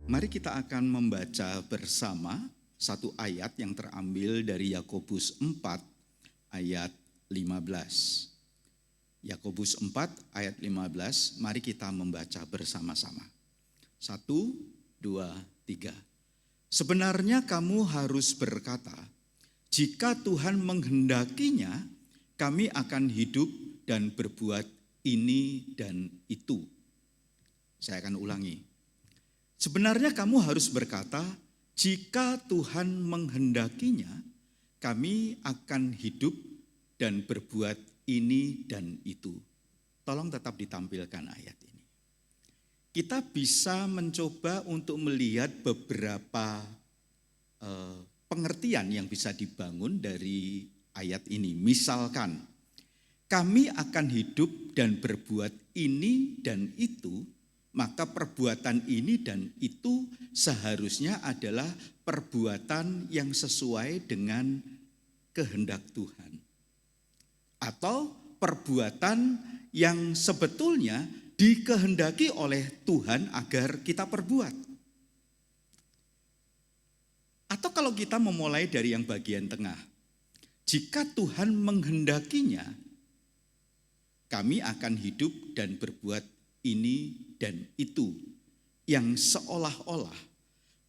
Mari kita akan membaca bersama satu ayat yang terambil dari Yakobus 4 ayat 15. Yakobus 4 ayat 15, mari kita membaca bersama-sama. 1, 2, 3. Sebenarnya kamu harus berkata, jika Tuhan menghendakinya, kami akan hidup dan berbuat ini dan itu. Saya akan ulangi. Sebenarnya kamu harus berkata, jika Tuhan menghendakinya, kami akan hidup dan berbuat ini dan itu. Tolong tetap ditampilkan ayat ini. Kita bisa mencoba untuk melihat beberapa pengertian yang bisa dibangun dari ayat ini. Misalkan, kami akan hidup dan berbuat ini dan itu, maka perbuatan ini dan itu seharusnya adalah perbuatan yang sesuai dengan kehendak Tuhan. Atau perbuatan yang sebetulnya dikehendaki oleh Tuhan agar kita perbuat. Atau kalau kita memulai dari yang bagian tengah, jika Tuhan menghendakinya, kami akan hidup dan berbuat ini dan itu, yang seolah-olah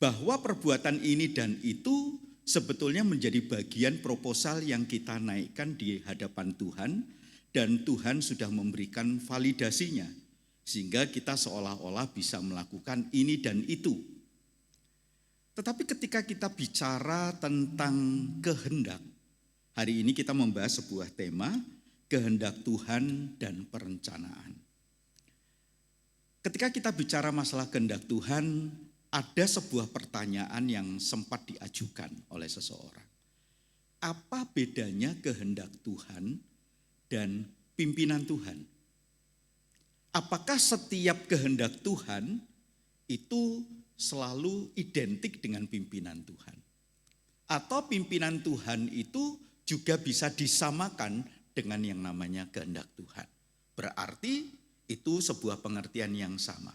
bahwa perbuatan ini dan itu sebetulnya menjadi bagian proposal yang kita naikkan di hadapan Tuhan, dan Tuhan sudah memberikan validasinya, sehingga kita seolah-olah bisa melakukan ini dan itu. Tetapi ketika kita bicara tentang kehendak, hari ini kita membahas sebuah tema, kehendak Tuhan dan perencanaan. Ketika kita bicara masalah kehendak Tuhan, ada sebuah pertanyaan yang sempat diajukan oleh seseorang. Apa bedanya kehendak Tuhan dan pimpinan Tuhan? Apakah setiap kehendak Tuhan itu selalu identik dengan pimpinan Tuhan? Atau pimpinan Tuhan itu juga bisa disamakan dengan yang namanya kehendak Tuhan? Berarti itu sebuah pengertian yang sama.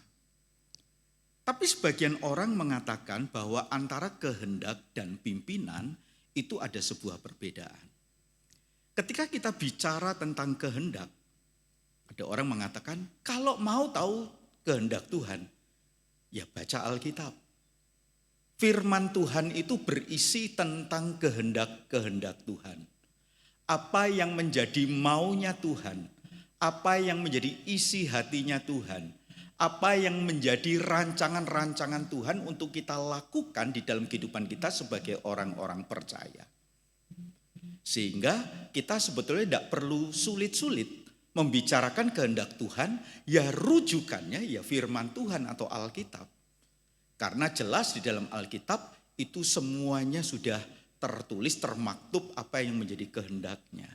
Tapi sebagian orang mengatakan bahwa antara kehendak dan pimpinan itu ada sebuah perbedaan. Ketika kita bicara tentang kehendak, ada orang mengatakan kalau mau tahu kehendak Tuhan, ya baca Alkitab. Firman Tuhan itu berisi tentang kehendak-kehendak Tuhan. Apa yang menjadi maunya Tuhan, apa yang menjadi isi hatinya Tuhan, apa yang menjadi rancangan-rancangan Tuhan untuk kita lakukan di dalam kehidupan kita sebagai orang-orang percaya. Sehingga kita sebetulnya tidak perlu sulit-sulit membicarakan kehendak Tuhan, ya rujukannya ya firman Tuhan atau Alkitab. Karena jelas di dalam Alkitab itu semuanya sudah tertulis, termaktub apa yang menjadi kehendaknya.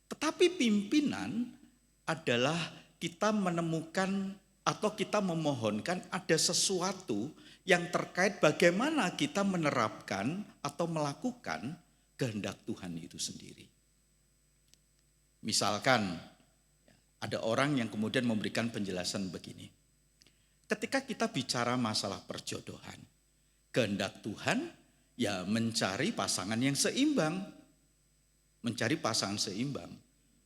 Tetapi pimpinan adalah kita menemukan atau kita memohonkan ada sesuatu yang terkait bagaimana kita menerapkan atau melakukan kehendak Tuhan itu sendiri. Misalkan ada orang yang kemudian memberikan penjelasan begini. Ketika kita bicara masalah perjodohan, kehendak Tuhan ya mencari pasangan yang seimbang. Mencari pasangan seimbang.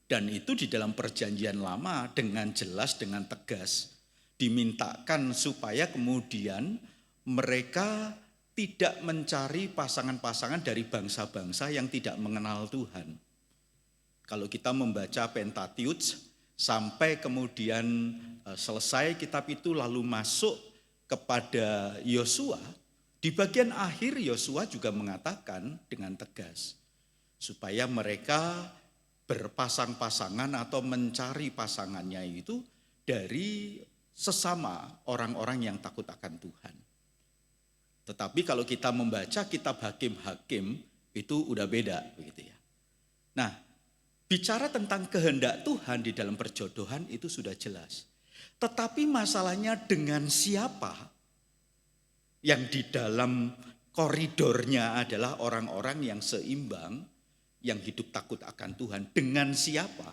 Dan itu di dalam perjanjian lama dengan jelas, dengan tegas. Dimintakan supaya kemudian mereka tidak mencari pasangan-pasangan dari bangsa-bangsa yang tidak mengenal Tuhan. Kalau kita membaca Pentateuch sampai kemudian selesai kitab itu lalu masuk kepada Yosua, di bagian akhir Yosua juga mengatakan dengan tegas supaya mereka berpasang-pasangan atau mencari pasangannya itu dari sesama orang-orang yang takut akan Tuhan. Tetapi kalau kita membaca kitab Hakim-Hakim itu udah beda begitu ya. Nah, bicara tentang kehendak Tuhan di dalam perjodohan itu sudah jelas. Tetapi masalahnya dengan siapa yang di dalam koridornya adalah orang-orang yang seimbang, yang hidup takut akan Tuhan, dengan siapa?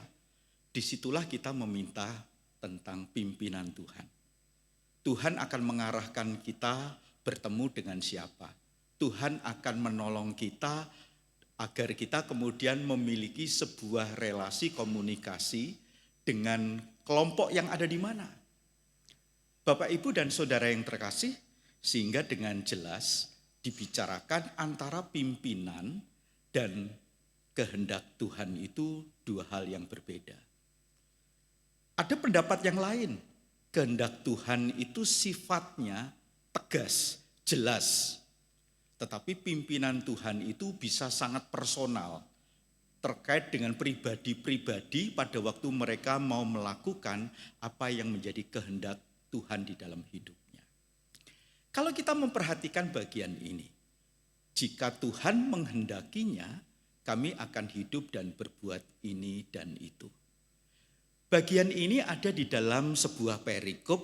Disitulah kita meminta tentang pimpinan Tuhan. Tuhan akan mengarahkan kita bertemu dengan siapa. Tuhan akan menolong kita agar kita kemudian memiliki sebuah relasi komunikasi dengan kelompok yang ada di mana. Bapak, Ibu, dan saudara yang terkasih, sehingga dengan jelas dibicarakan antara pimpinan dan kehendak Tuhan itu dua hal yang berbeda. Ada pendapat yang lain, kehendak Tuhan itu sifatnya tegas, jelas. Tetapi pimpinan Tuhan itu bisa sangat personal, terkait dengan pribadi-pribadi pada waktu mereka mau melakukan apa yang menjadi kehendak Tuhan di dalam hidupnya. Kalau kita memperhatikan bagian ini, jika Tuhan menghendakinya, kami akan hidup dan berbuat ini dan itu. Bagian ini ada di dalam sebuah perikop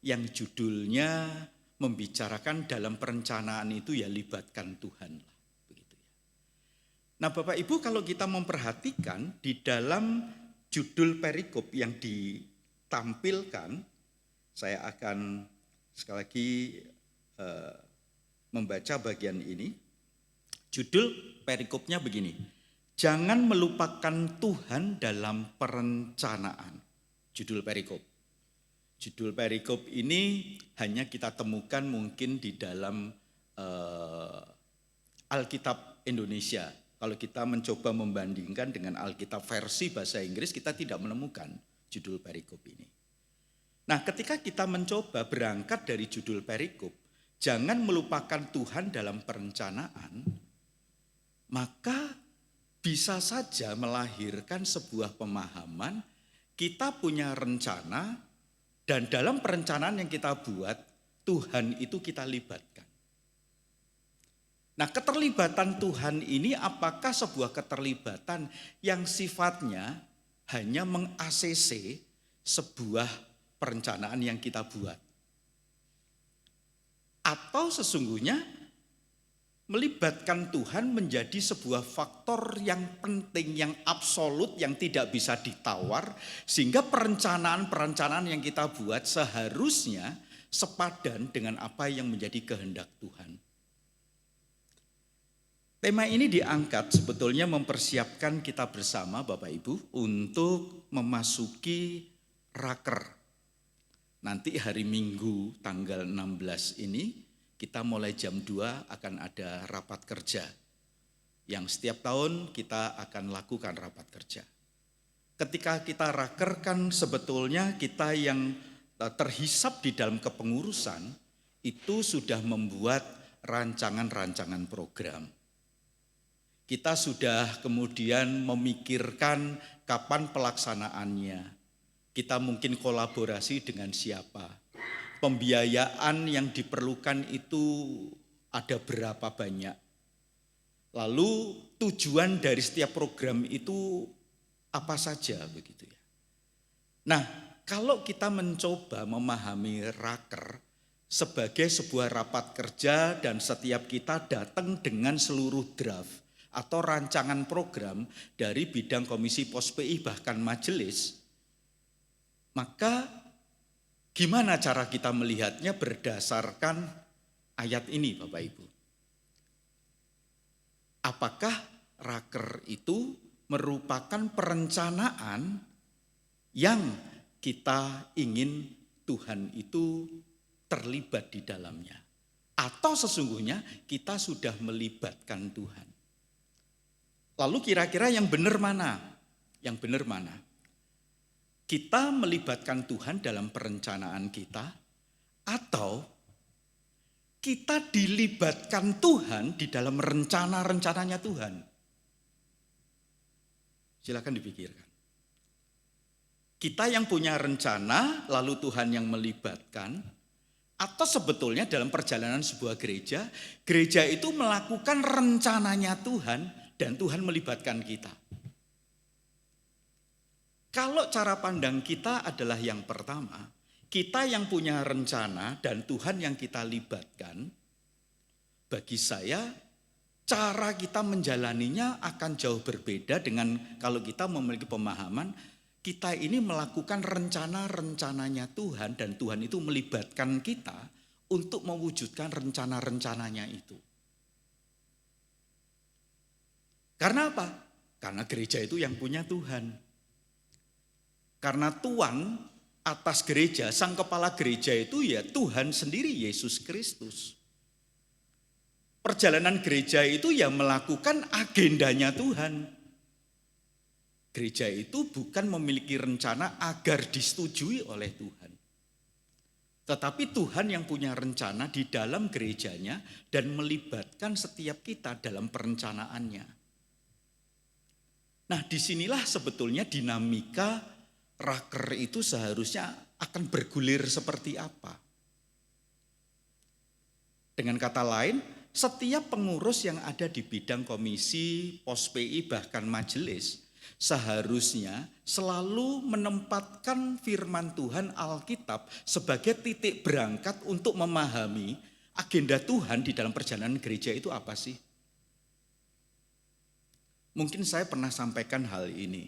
yang judulnya membicarakan dalam perencanaan itu ya libatkan Tuhan. Begitu ya. Nah Bapak Ibu, kalau kita memperhatikan di dalam judul perikop yang ditampilkan, saya akan sekali lagi membaca bagian ini. Judul perikopnya begini, jangan melupakan Tuhan dalam perencanaan. Judul perikop. Judul perikop ini hanya kita temukan mungkin di dalam Alkitab Indonesia. Kalau kita mencoba membandingkan dengan Alkitab versi bahasa Inggris, kita tidak menemukan judul perikop ini. Nah, ketika kita mencoba berangkat dari judul perikop, jangan melupakan Tuhan dalam perencanaan, maka bisa saja melahirkan sebuah pemahaman, kita punya rencana, dan dalam perencanaan yang kita buat, Tuhan itu kita libatkan. Nah, keterlibatan Tuhan ini apakah sebuah keterlibatan yang sifatnya hanya meng-ACC sebuah perencanaan yang kita buat? Atau sesungguhnya melibatkan Tuhan menjadi sebuah faktor yang penting, yang absolut, yang tidak bisa ditawar, sehingga perencanaan-perencanaan yang kita buat seharusnya sepadan dengan apa yang menjadi kehendak Tuhan. Tema ini diangkat sebetulnya mempersiapkan kita bersama Bapak Ibu untuk memasuki raker. Nanti hari Minggu tanggal 16 ini kita mulai jam 2 akan ada rapat kerja. Yang setiap tahun kita akan lakukan rapat kerja. Ketika kita raker kan sebetulnya kita yang terhisap di dalam kepengurusan itu sudah membuat rancangan-rancangan program. Kita sudah kemudian memikirkan kapan pelaksanaannya. Kita mungkin kolaborasi dengan siapa. Pembiayaan yang diperlukan itu ada berapa banyak. Lalu tujuan dari setiap program itu apa saja begitu ya. Nah, kalau kita mencoba memahami raker sebagai sebuah rapat kerja dan setiap kita datang dengan seluruh draft atau rancangan program dari bidang komisi pos PI bahkan majelis, maka gimana cara kita melihatnya berdasarkan ayat ini Bapak Ibu? Apakah raker itu merupakan perencanaan yang kita ingin Tuhan itu terlibat di dalamnya? Atau sesungguhnya kita sudah melibatkan Tuhan? Lalu kira-kira yang benar mana? Yang benar mana? Kita melibatkan Tuhan dalam perencanaan kita, atau kita dilibatkan Tuhan di dalam rencana-rencananya Tuhan? Silakan dipikirkan. Kita yang punya rencana, lalu Tuhan yang melibatkan, atau sebetulnya dalam perjalanan sebuah gereja, gereja itu melakukan rencananya Tuhan dan Tuhan melibatkan kita. Kalau cara pandang kita adalah yang pertama, kita yang punya rencana dan Tuhan yang kita libatkan, bagi saya cara kita menjalaninya akan jauh berbeda dengan kalau kita memiliki pemahaman kita ini melakukan rencana-rencananya Tuhan dan Tuhan itu melibatkan kita untuk mewujudkan rencana-rencananya itu. Karena apa? Karena gereja itu yang punya Tuhan. Karena tuan atas gereja, sang kepala gereja itu ya Tuhan sendiri, Yesus Kristus. Perjalanan gereja itu ya melakukan agendanya Tuhan. Gereja itu bukan memiliki rencana agar disetujui oleh Tuhan. Tetapi Tuhan yang punya rencana di dalam gerejanya dan melibatkan setiap kita dalam perencanaannya. Nah, disinilah sebetulnya dinamika raker itu seharusnya akan bergulir seperti apa. Dengan kata lain, setiap pengurus yang ada di bidang komisi, pos PI, bahkan majelis, seharusnya selalu menempatkan firman Tuhan Alkitab sebagai titik berangkat untuk memahami agenda Tuhan di dalam perjalanan gereja itu apa sih? Mungkin saya pernah sampaikan hal ini.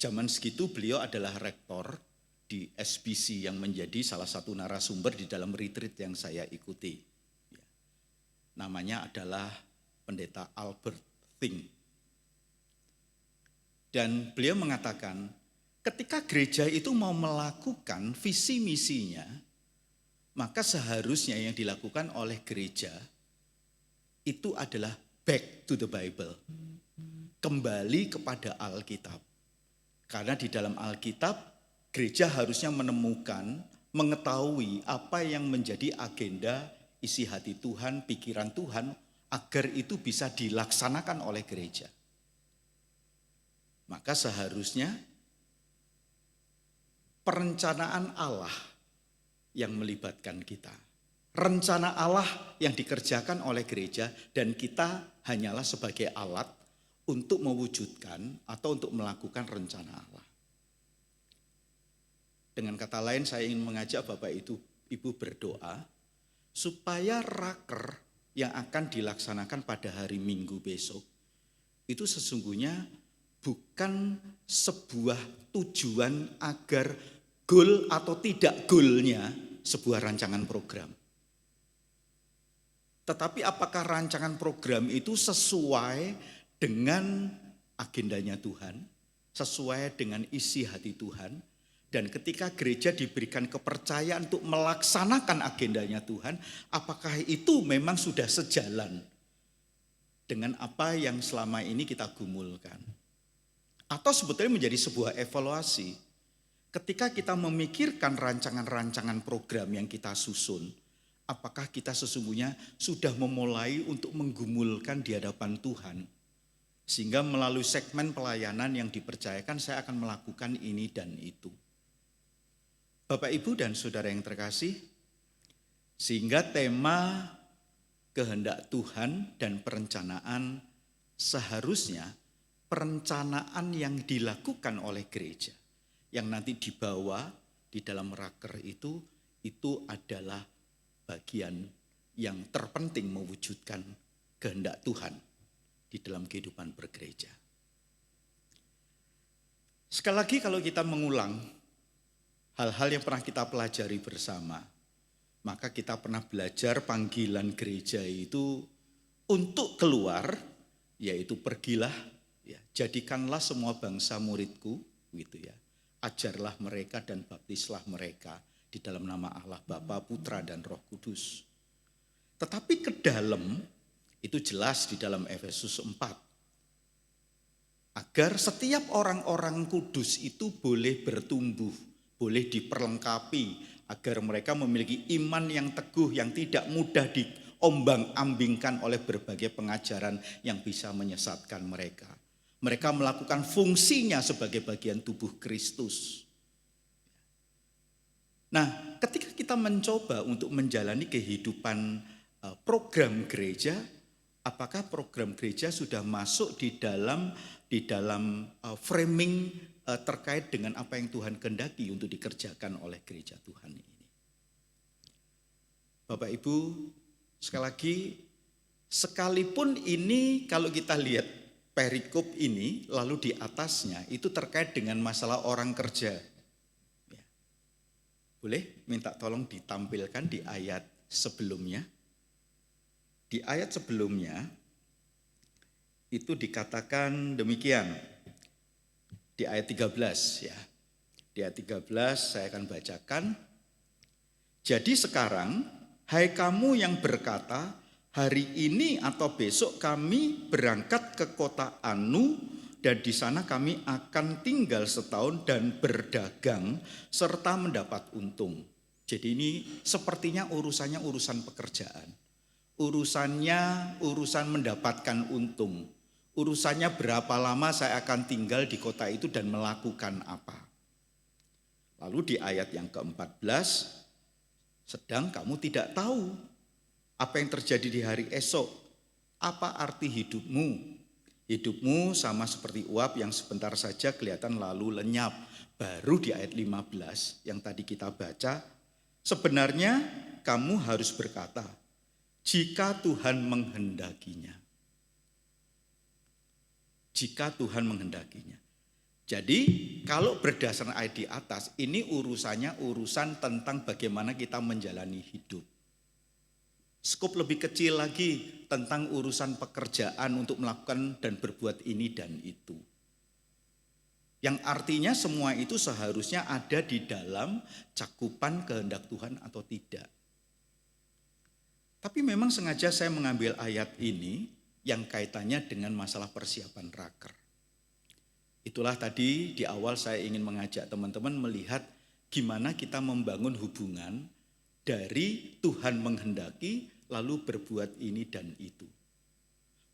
Zaman segitu beliau adalah rektor di SBC yang menjadi salah satu narasumber di dalam retreat yang saya ikuti. Namanya adalah Pendeta Albert Thing. Dan beliau mengatakan, ketika gereja itu mau melakukan visi misinya, maka seharusnya yang dilakukan oleh gereja itu adalah back to the Bible. Kembali kepada Alkitab. Karena di dalam Alkitab, gereja harusnya menemukan, mengetahui apa yang menjadi agenda isi hati Tuhan, pikiran Tuhan, agar itu bisa dilaksanakan oleh gereja. Maka seharusnya perencanaan Allah yang melibatkan kita. Rencana Allah yang dikerjakan oleh gereja dan kita hanyalah sebagai alat untuk mewujudkan atau untuk melakukan rencana Allah. Dengan kata lain saya ingin mengajak Bapak Ibu berdoa supaya raker yang akan dilaksanakan pada hari Minggu besok itu sesungguhnya bukan sebuah tujuan agar goal atau tidak goalnya sebuah rancangan program. Tetapi apakah rancangan program itu sesuai dengan agendanya Tuhan, sesuai dengan isi hati Tuhan, dan ketika gereja diberikan kepercayaan untuk melaksanakan agendanya Tuhan, apakah itu memang sudah sejalan dengan apa yang selama ini kita gumulkan? Atau sebetulnya menjadi sebuah evaluasi. Ketika kita memikirkan rancangan-rancangan program yang kita susun, apakah kita sesungguhnya sudah memulai untuk menggumulkan di hadapan Tuhan? Sehingga melalui segmen pelayanan yang dipercayakan saya akan melakukan ini dan itu. Bapak, Ibu, dan Saudara yang terkasih, sehingga tema kehendak Tuhan dan perencanaan seharusnya perencanaan yang dilakukan oleh gereja yang nanti dibawa di dalam raker itu adalah bagian yang terpenting mewujudkan kehendak Tuhan di dalam kehidupan bergereja. Sekali lagi kalau kita mengulang hal-hal yang pernah kita pelajari bersama, maka kita pernah belajar panggilan gereja itu untuk keluar, yaitu pergilah, ya, jadikanlah semua bangsa muridku, gitu ya. Ajarlah mereka dan baptislah mereka di dalam nama Allah Bapa, Putra, dan Roh Kudus. Tetapi ke dalam, itu jelas di dalam Efesus 4. Agar setiap orang-orang kudus itu boleh bertumbuh, boleh diperlengkapi, agar mereka memiliki iman yang teguh, yang tidak mudah diombang-ambingkan oleh berbagai pengajaran yang bisa menyesatkan mereka. Mereka melakukan fungsinya sebagai bagian tubuh Kristus. Nah, ketika kita mencoba untuk menjalani kehidupan program gereja, apakah program gereja sudah masuk di dalam framing terkait dengan apa yang Tuhan kehendaki untuk dikerjakan oleh gereja Tuhan ini? Bapak Ibu, sekali lagi, sekalipun ini kalau kita lihat perikop ini lalu di atasnya itu terkait dengan masalah orang kerja. Ya. Boleh minta tolong ditampilkan di ayat sebelumnya. Di ayat sebelumnya itu dikatakan demikian. Di ayat 13 ya. Di ayat 13 saya akan bacakan. Jadi sekarang, hai kamu yang berkata, hari ini atau besok kami berangkat ke kota Anu dan di sana kami akan tinggal setahun dan berdagang serta mendapat untung. Jadi ini sepertinya urusannya urusan pekerjaan. Urusannya urusan mendapatkan untung. Urusannya berapa lama saya akan tinggal di kota itu dan melakukan apa. Lalu di ayat yang ke-14, sedang kamu tidak tahu apa yang terjadi di hari esok. Apa arti hidupmu? Hidupmu sama seperti uap yang sebentar saja kelihatan lalu lenyap. Baru di ayat 15 yang tadi kita baca, sebenarnya kamu harus berkata, jika Tuhan menghendakinya. Jika Tuhan menghendakinya. Jadi kalau berdasarkan ayat di atas, ini urusannya urusan tentang bagaimana kita menjalani hidup. Skop lebih kecil lagi tentang urusan pekerjaan untuk melakukan dan berbuat ini dan itu. Yang artinya semua itu seharusnya ada di dalam cakupan kehendak Tuhan atau tidak. Tapi memang sengaja saya mengambil ayat ini yang kaitannya dengan masalah persiapan raker. Itulah tadi di awal saya ingin mengajak teman-teman melihat gimana kita membangun hubungan dari Tuhan menghendaki lalu berbuat ini dan itu.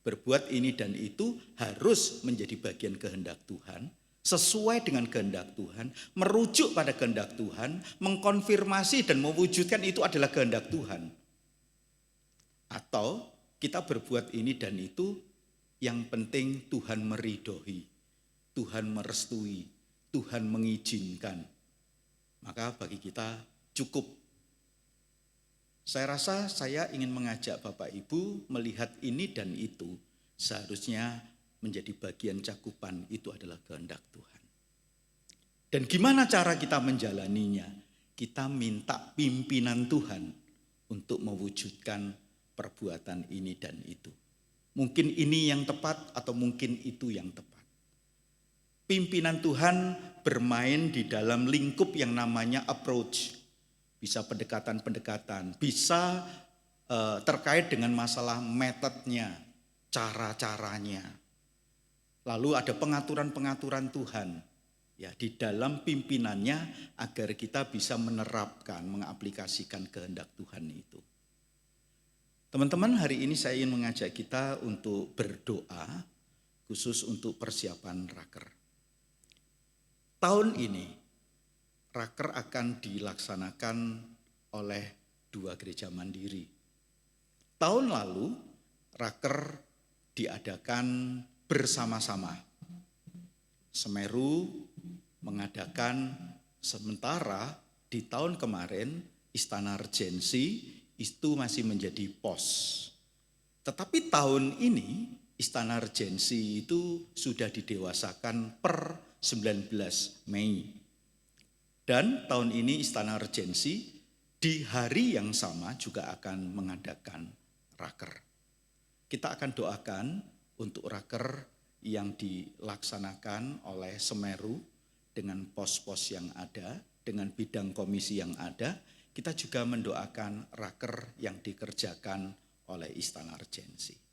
Berbuat ini dan itu harus menjadi bagian kehendak Tuhan, sesuai dengan kehendak Tuhan, merujuk pada kehendak Tuhan, mengkonfirmasi dan mewujudkan itu adalah kehendak Tuhan. Atau kita berbuat ini dan itu yang penting Tuhan meridhoi. Tuhan merestui, Tuhan mengizinkan. Maka bagi kita cukup. Saya rasa saya ingin mengajak Bapak Ibu melihat ini dan itu seharusnya menjadi bagian cakupan itu adalah kehendak Tuhan. Dan gimana cara kita menjalaninya? Kita minta pimpinan Tuhan untuk mewujudkan perbuatan ini dan itu. Mungkin ini yang tepat atau mungkin itu yang tepat. Pimpinan Tuhan bermain di dalam lingkup yang namanya approach. Bisa pendekatan-pendekatan, bisa terkait dengan masalah metodenya, cara-caranya. Lalu ada pengaturan-pengaturan Tuhan ya di dalam pimpinannya agar kita bisa menerapkan, mengaplikasikan kehendak Tuhan itu. Teman-teman, hari ini saya ingin mengajak kita untuk berdoa khusus untuk persiapan raker. Tahun ini raker akan dilaksanakan oleh 2 gereja mandiri. Tahun lalu raker diadakan bersama-sama. Semeru mengadakan, sementara di tahun kemarin Istana Regensi itu masih menjadi pos. Tetapi tahun ini Istana Regensi itu sudah didewasakan per 19 Mei. Dan tahun ini Istana Regensi di hari yang sama juga akan mengadakan raker. Kita akan doakan untuk raker yang dilaksanakan oleh Semeru dengan pos-pos yang ada, dengan bidang komisi yang ada. Kita juga mendoakan raker yang dikerjakan oleh Istana Regensi.